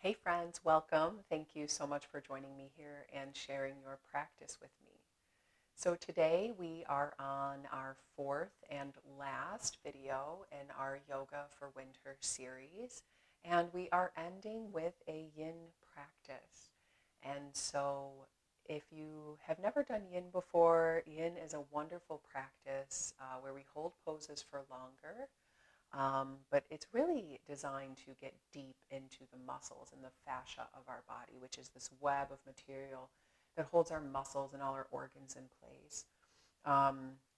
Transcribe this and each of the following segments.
Hey friends, welcome. Thank you so much for joining me here and sharing your practice with me. So today we are on our fourth and last video in our Yoga for Winter series, and we are ending with a yin practice. And so if you have never done yin before, yin is a wonderful practice where we hold poses for longer. But it's really designed to get deep into the muscles and the fascia of our body, which is this web of material that holds our muscles and all our organs in place.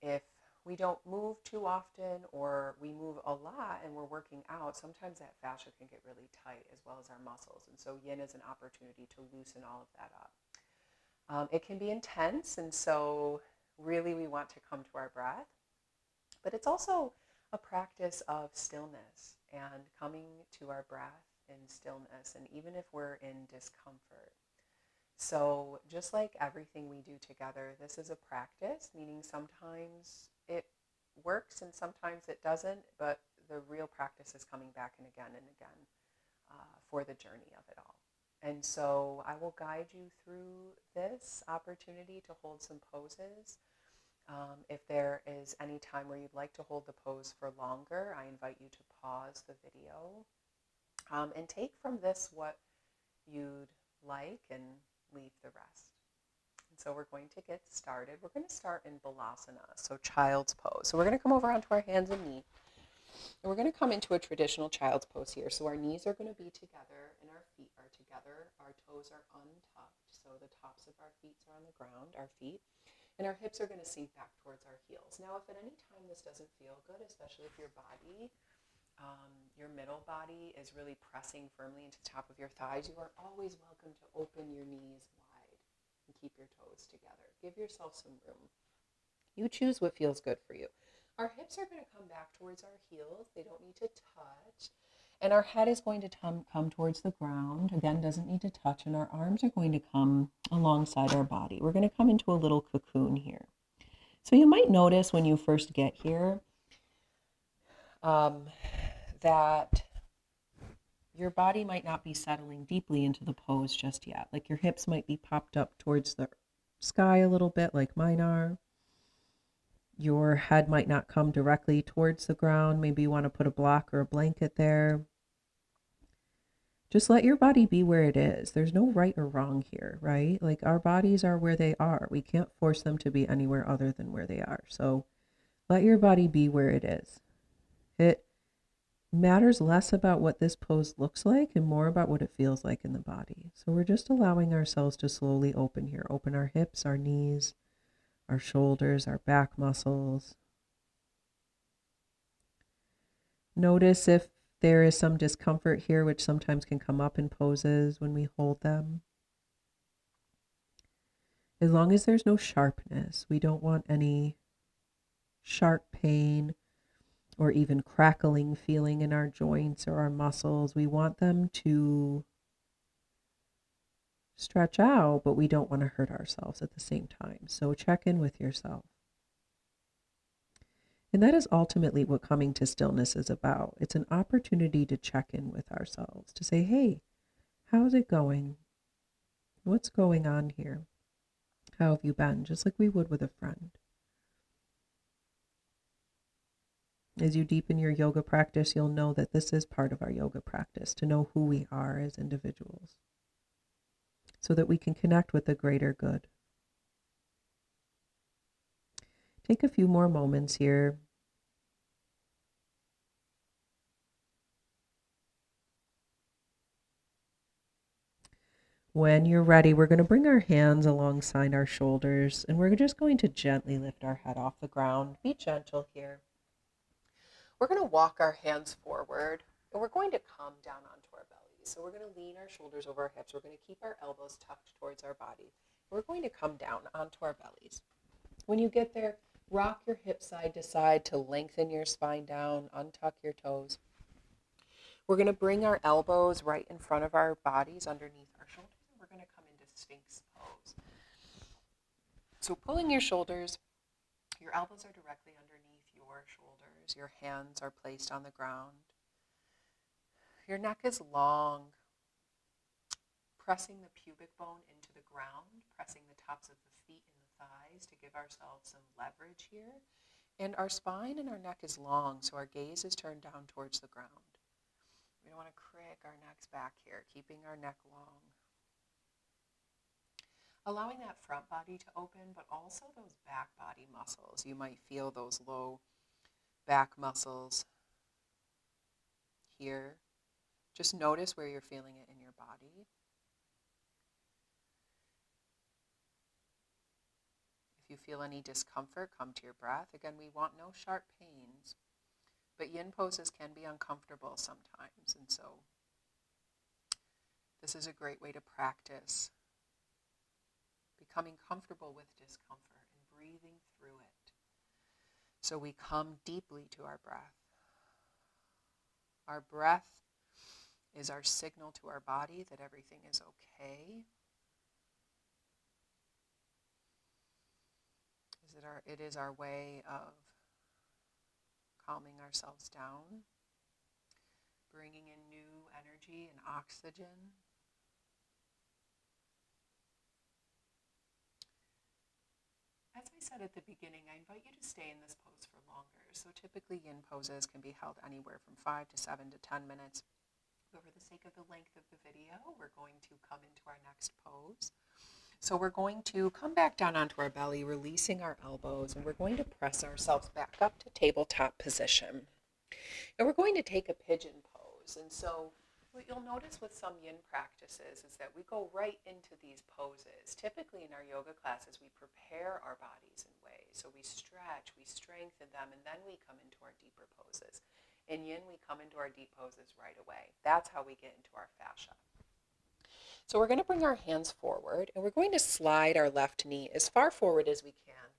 If we don't move too often or we move a lot and we're working out, sometimes that fascia can get really tight as well as our muscles. And so yin is an opportunity to loosen all of that up. It can be intense, and so really we want to come to our breath. But it's also a practice of stillness and coming to our breath in stillness, and even if we're in discomfort. So, just like everything we do together, this is a practice, meaning sometimes it works and sometimes it doesn't, but the real practice is coming back and again for the journey of it all. And so, I will guide you through this opportunity to hold some poses. If there is any time where you'd like to hold the pose for longer, I invite you to pause the video and take from this what you'd like and leave the rest. And so we're going to get started. We're going to start in Balasana, so child's pose. So we're going to come over onto our hands and knees. And we're going to come into a traditional child's pose here. So our knees are going to be together and our feet are together. Our toes are untucked. So the tops of our feet are on the ground, our feet. And our hips are going to sink back towards our heels. Now, if at any time this doesn't feel good, especially if your body, your middle body is really pressing firmly into the top of your thighs, you are always welcome to open your knees wide and keep your toes together. Give yourself some room. You choose what feels good for you. Our hips are going to come back towards our heels. They don't need to touch. And our head is going to come towards the ground. Again, doesn't need to touch. And our arms are going to come alongside our body. We're going to come into a little cocoon here. So you might notice when you first get here that your body might not be settling deeply into the pose just yet. Like your hips might be popped up towards the sky a little bit like mine are. Your head might not come directly towards the ground. Maybe you want to put a block or a blanket there. Just let your body be where it is. There's no right or wrong here, right? Like our bodies are where they are. We can't force them to be anywhere other than where they are. So let your body be where it is. It matters less about what this pose looks like and more about what it feels like in the body. So we're just allowing ourselves to slowly open here. Open our hips, our knees, our shoulders, our back muscles. Notice if there is some discomfort here, which sometimes can come up in poses when we hold them. As long as there's no sharpness, we don't want any sharp pain or even crackling feeling in our joints or our muscles. We want them to stretch out, but we don't want to hurt ourselves at the same time. So check in with yourself. And that is ultimately what coming to stillness is about. It's an opportunity to check in with ourselves, to say, hey, how's it going? What's going on here? How have you been? Just like we would with a friend. As you deepen your yoga practice, you'll know that this is part of our yoga practice, to know who we are as individuals, so that we can connect with the greater good. Take a few more moments here. When you're ready, we're going to bring our hands alongside our shoulders, and we're just going to gently lift our head off the ground. Be gentle here. We're going to walk our hands forward, and we're going to come down onto our bellies. So we're going to lean our shoulders over our hips. We're going to keep our elbows tucked towards our body. We're going to come down onto our bellies. When you get there, rock your hips side to side to lengthen your spine down, untuck your toes. We're going to bring our elbows right in front of our bodies underneath our shoulders, and we're going to come into Sphinx pose. So pulling your shoulders, your elbows are directly underneath your shoulders. Your hands are placed on the ground. Your neck is long. pressing the pubic bone into the ground, pressing the tops of the feet and the thighs to give ourselves some leverage here. And our spine and our neck is long, so our gaze is turned down towards the ground. We don't want to crick our necks back here, keeping our neck long. Allowing that front body to open, but also those back body muscles. You might feel those low back muscles here. Just notice where you're feeling it in your body. If you feel any discomfort, come to your breath. Again, we want no sharp pains, but yin poses can be uncomfortable sometimes, and so this is a great way to practice becoming comfortable with discomfort and breathing through it. So we come deeply to our breath. Our breath is our signal to our body that everything is okay. It is our way of calming ourselves down, bringing in new energy and oxygen. As I said at the beginning, I invite you to stay in this pose for longer. So typically yin poses can be held anywhere from 5 to 7 to 10 minutes. But for the sake of the length of the video, we're going to come into our next pose. So we're going to come back down onto our belly, releasing our elbows, and we're going to press ourselves back up to tabletop position. And we're going to take a pigeon pose. And so what you'll notice with some yin practices is that we go right into these poses. Typically in our yoga classes, we prepare our bodies in ways. So we stretch, we strengthen them, and then we come into our deeper poses. In yin, we come into our deep poses right away. That's how we get into our fascia. So we're going to bring our hands forward, and we're going to slide our left knee as far forward as we can.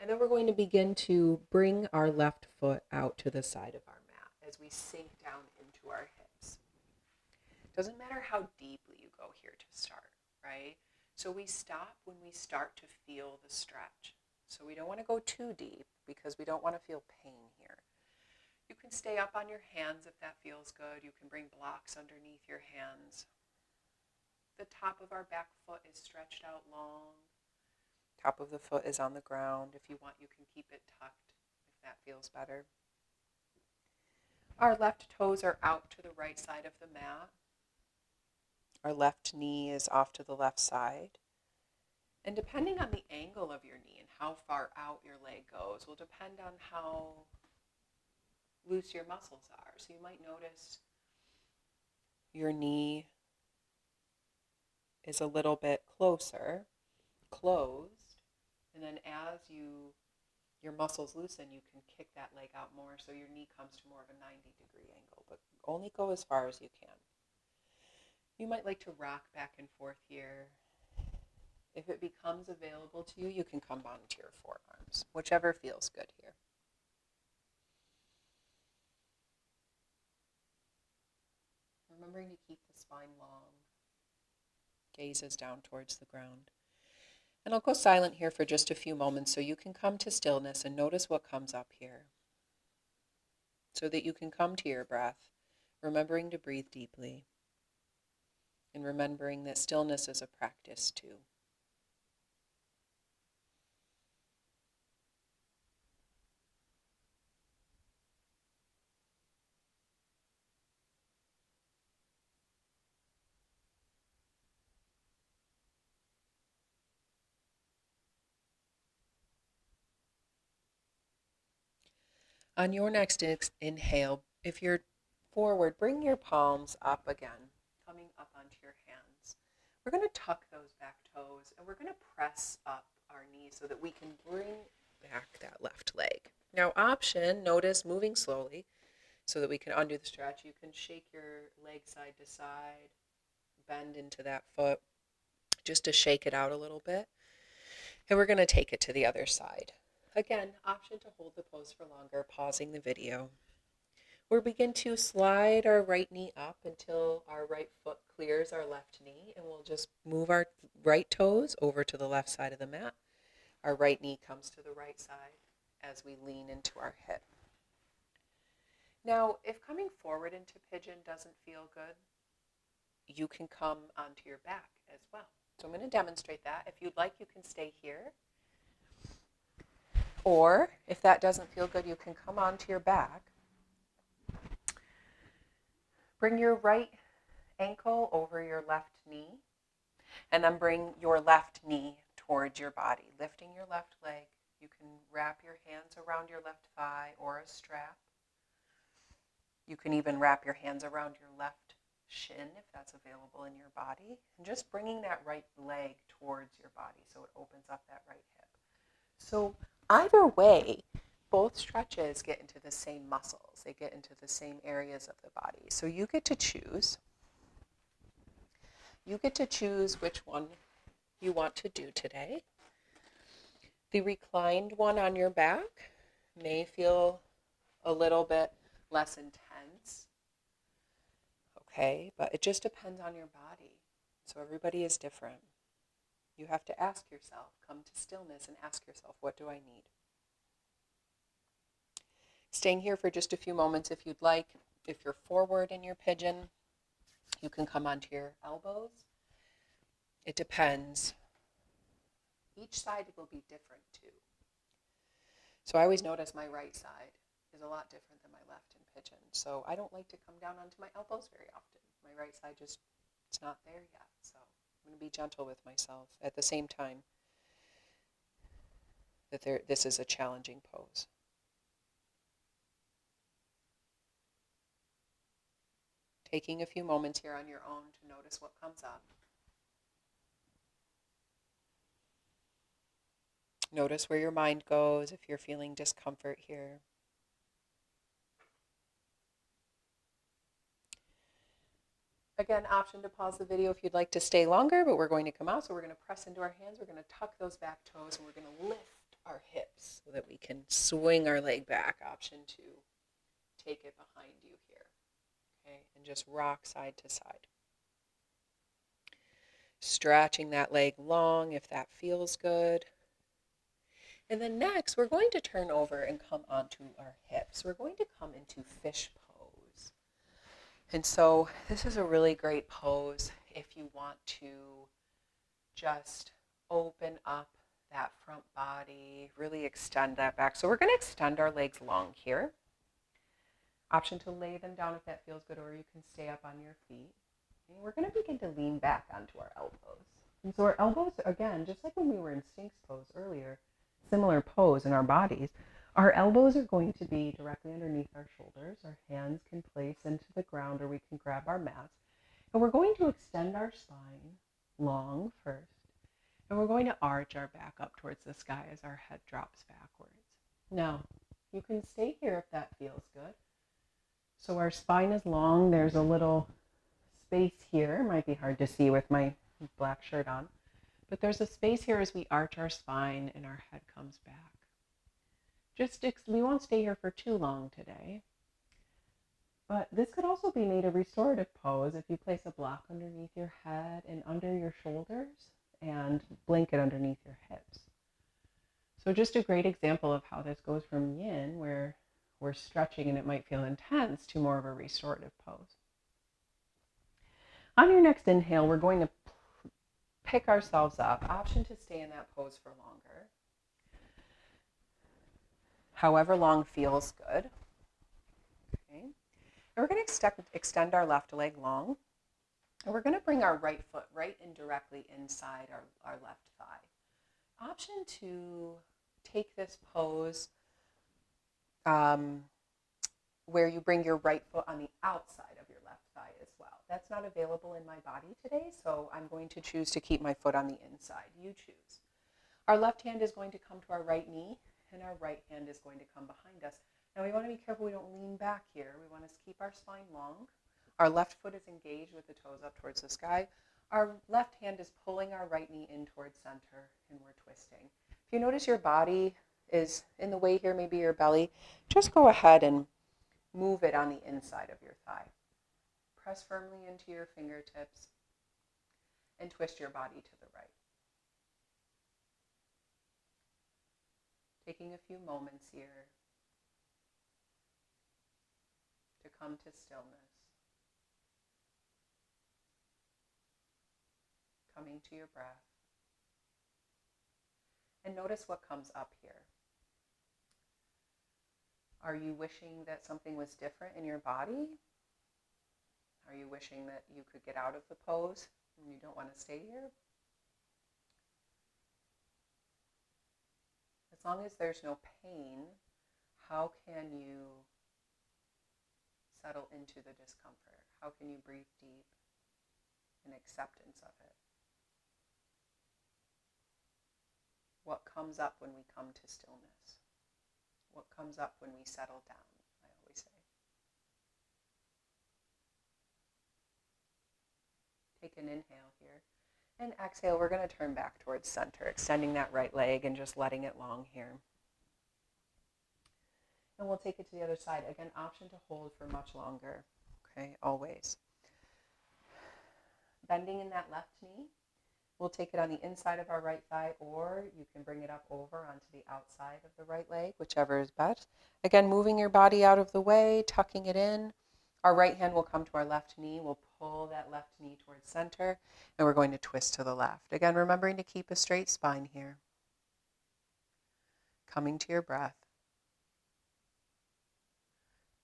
And then we're going to begin to bring our left foot out to the side of our mat as we sink down into our hips. Doesn't matter how deeply you go here to start, right? So we stop when we start to feel the stretch. So we don't want to go too deep because we don't want to feel pain here. You can stay up on your hands if that feels good. You can bring blocks underneath your hands. The top of our back foot is stretched out long. Top of the foot is on the ground. If you want, you can keep it tucked if that feels better. Our left toes are out to the right side of the mat. Our left knee is off to the left side. And depending on the angle of your knee and how far out your leg goes will depend on how loose your muscles are. So you might notice your knee is a little bit closed, and then as your muscles loosen, you can kick that leg out more so your knee comes to more of a 90-degree angle, but only go as far as you can. You might like to rock back and forth here. If it becomes available to you, you can come onto your forearms, whichever feels good here. Remembering to keep the spine long. Gaze is down towards the ground. And I'll go silent here for just a few moments so you can come to stillness and notice what comes up here. So that you can come to your breath, remembering to breathe deeply. And remembering that stillness is a practice too. On your next inhale, if you're forward, bring your palms up again, coming up onto your hands. We're going to tuck those back toes and we're going to press up our knees so that we can bring back that left leg. Now option, notice moving slowly so that we can undo the stretch. You can shake your leg side to side, bend into that foot just to shake it out a little bit. And we're going to take it to the other side. Again, option to hold the pose for longer, pausing the video. We'll begin to slide our right knee up until our right foot clears our left knee, and we'll just move our right toes over to the left side of the mat. Our right knee comes to the right side as we lean into our hip. Now, if coming forward into pigeon doesn't feel good, you can come onto your back as well. So I'm going to demonstrate that. If you'd like, you can stay here. Or if that doesn't feel good, you can come onto your back. Bring your right ankle over your left knee, and then bring your left knee towards your body, lifting your left leg. You can wrap your hands around your left thigh or a strap. You can even wrap your hands around your left shin if that's available in your body, and just bringing that right leg towards your body so it opens up that right hip. So either way, both stretches get into the same muscles. They get into the same areas of the body. So you get to choose. You get to choose which one you want to do today. The reclined one on your back may feel a little bit less intense. Okay, but it just depends on your body. So everybody is different. You have to ask yourself, come to stillness and ask yourself, what do I need? Staying here for just a few moments if you'd like. If you're forward in your pigeon, you can come onto your elbows. It depends. Each side will be different too. So I always notice my right side is a lot different than my left in pigeon. So I don't like to come down onto my elbows very often. My right side just, it's not there yet. So I'm going to be gentle with myself at the same time that this is a challenging pose. Taking a few moments here on your own to notice what comes up. Notice where your mind goes if you're feeling discomfort here. Again, option to pause the video if you'd like to stay longer, but we're going to come out, so we're going to press into our hands, we're going to tuck those back toes, and we're going to lift our hips so that we can swing our leg back. Option to take it behind you here, okay, and just rock side to side. Stretching that leg long if that feels good. And then next, we're going to turn over and come onto our hips. We're going to come into fish pose. And so this is a really great pose if you want to just open up that front body, really extend that back. So we're going to extend our legs long here. Option to lay them down if that feels good, or you can stay up on your feet. And we're going to begin to lean back onto our elbows. And so our elbows, again, just like when we were in Sphinx pose earlier, similar pose in our bodies, our elbows are going to be directly underneath our shoulders. Our hands can place into the ground, or we can grab our mats. And we're going to extend our spine long first. And we're going to arch our back up towards the sky as our head drops backwards. Now, you can stay here if that feels good. So our spine is long. There's a little space here. It might be hard to see with my black shirt on. But there's a space here as we arch our spine and our head comes back. We won't stay here for too long today. But this could also be made a restorative pose if you place a block underneath your head and under your shoulders and blanket underneath your hips. So just a great example of how this goes from yin, where we're stretching and it might feel intense, to more of a restorative pose. On your next inhale, we're going to pick ourselves up. Option to stay in that pose for longer. However long feels good. Okay. And we're going to extend our left leg long. And we're going to bring our right foot right in directly inside our left thigh. Option to take this pose where you bring your right foot on the outside of your left thigh as well. That's not available in my body today, so I'm going to choose to keep my foot on the inside. You choose. Our left hand is going to come to our right knee, and our right hand is going to come behind us. Now we want to be careful we don't lean back here. We want to keep our spine long. Our left foot is engaged with the toes up towards the sky. Our left hand is pulling our right knee in towards center, and we're twisting. If you notice your body is in the way here, maybe your belly, just go ahead and move it on the inside of your thigh. Press firmly into your fingertips and twist your body to the right. Taking a few moments here to come to stillness. coming to your breath. And notice what comes up here. Are you wishing that something was different in your body? Are you wishing that you could get out of the pose and you don't want to stay here? As long as there's no pain, how can you settle into the discomfort? How can you breathe deep in acceptance of it? What comes up when we come to stillness? What comes up when we settle down, I always say. Take an inhale here. And exhale, we're going to turn back towards center, extending that right leg and just letting it long here. And we'll take it to the other side. Again, option to hold for much longer. Okay, always. Bending in that left knee. We'll take it on the inside of our right thigh, or you can bring it up over onto the outside of the right leg, whichever is best. Again, moving your body out of the way, tucking it in. Our right hand will come to our left knee. We'll pull that left knee towards center, and we're going to twist to the left. Again, remembering to keep a straight spine here. Coming to your breath.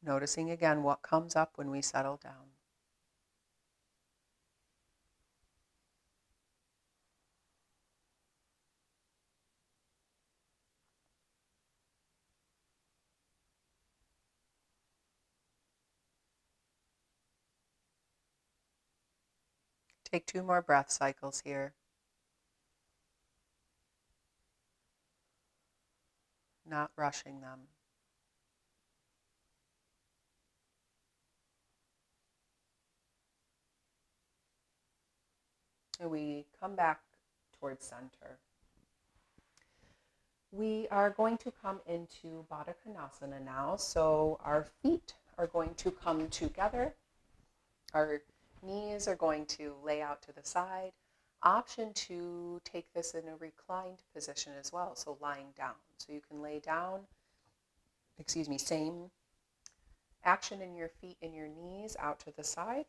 Noticing again what comes up when we settle down. Take 2 more breath cycles here. Not rushing them. And we come back towards center. We are going to come into Baddha Konasana now. So our feet are going to come together. Our knees are going to lay out to the side. Option to take this in a reclined position as well, so lying down. So you can lay down, same action in your feet and your knees out to the side.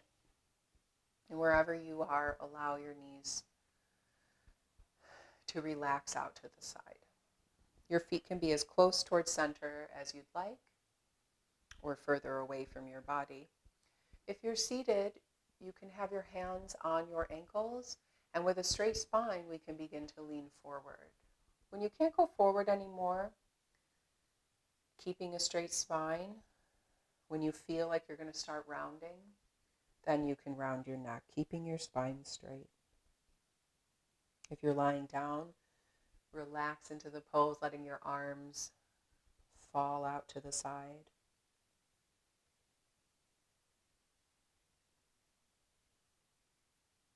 And wherever you are, allow your knees to relax out to the side. Your feet can be as close towards center as you'd like, or further away from your body. If you're seated, you can have your hands on your ankles, and with a straight spine, we can begin to lean forward. When you can't go forward anymore, keeping a straight spine, when you feel like you're going to start rounding, then you can round your neck, keeping your spine straight. If you're lying down, relax into the pose, letting your arms fall out to the side.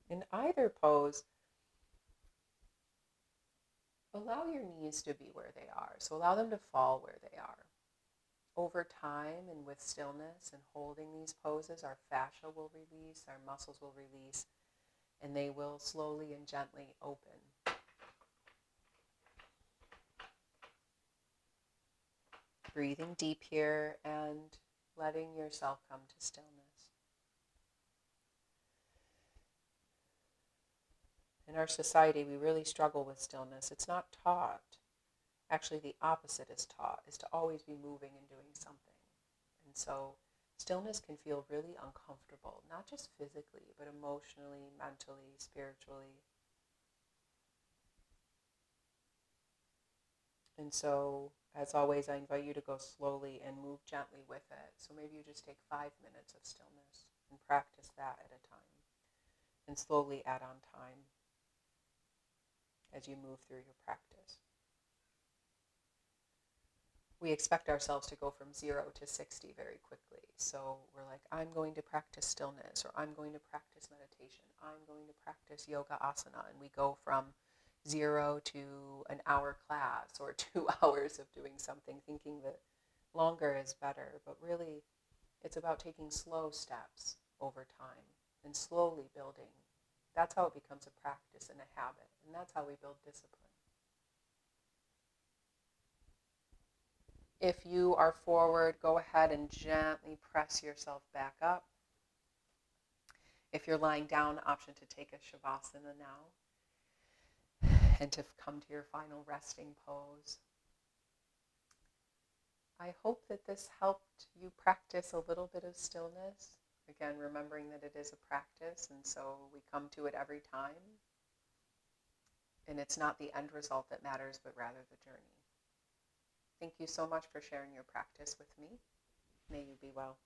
In either pose, allow your knees to be where they are. So allow them to fall where they are. Over time and with stillness and holding these poses, our fascia will release, our muscles will release, and they will slowly and gently open. Breathing deep here and letting yourself come to stillness. In our society, we really struggle with stillness. It's not taught. Actually, the opposite is taught, is to always be moving and doing something. And so stillness can feel really uncomfortable, not just physically, but emotionally, mentally, spiritually. And so, as always, I invite you to go slowly and move gently with it. So maybe you just take 5 minutes of stillness and practice that at a time. And slowly add on time as you move through your practice. We expect ourselves to go from 0 to 60 very quickly. So we're like, I'm going to practice stillness, or I'm going to practice meditation, I'm going to practice yoga asana, and we go from 0 to an hour class or 2 hours of doing something, thinking that longer is better. But really, it's about taking slow steps over time and slowly building. That's how it becomes a practice and a habit, and that's how we build discipline. If you are forward, go ahead and gently press yourself back up. If you're lying down, option to take a Shavasana now and to come to your final resting pose. I hope that this helped you practice a little bit of stillness. Again, remembering that it is a practice, and so we come to it every time. And it's not the end result that matters, but rather the journey. Thank you so much for sharing your practice with me. May you be well.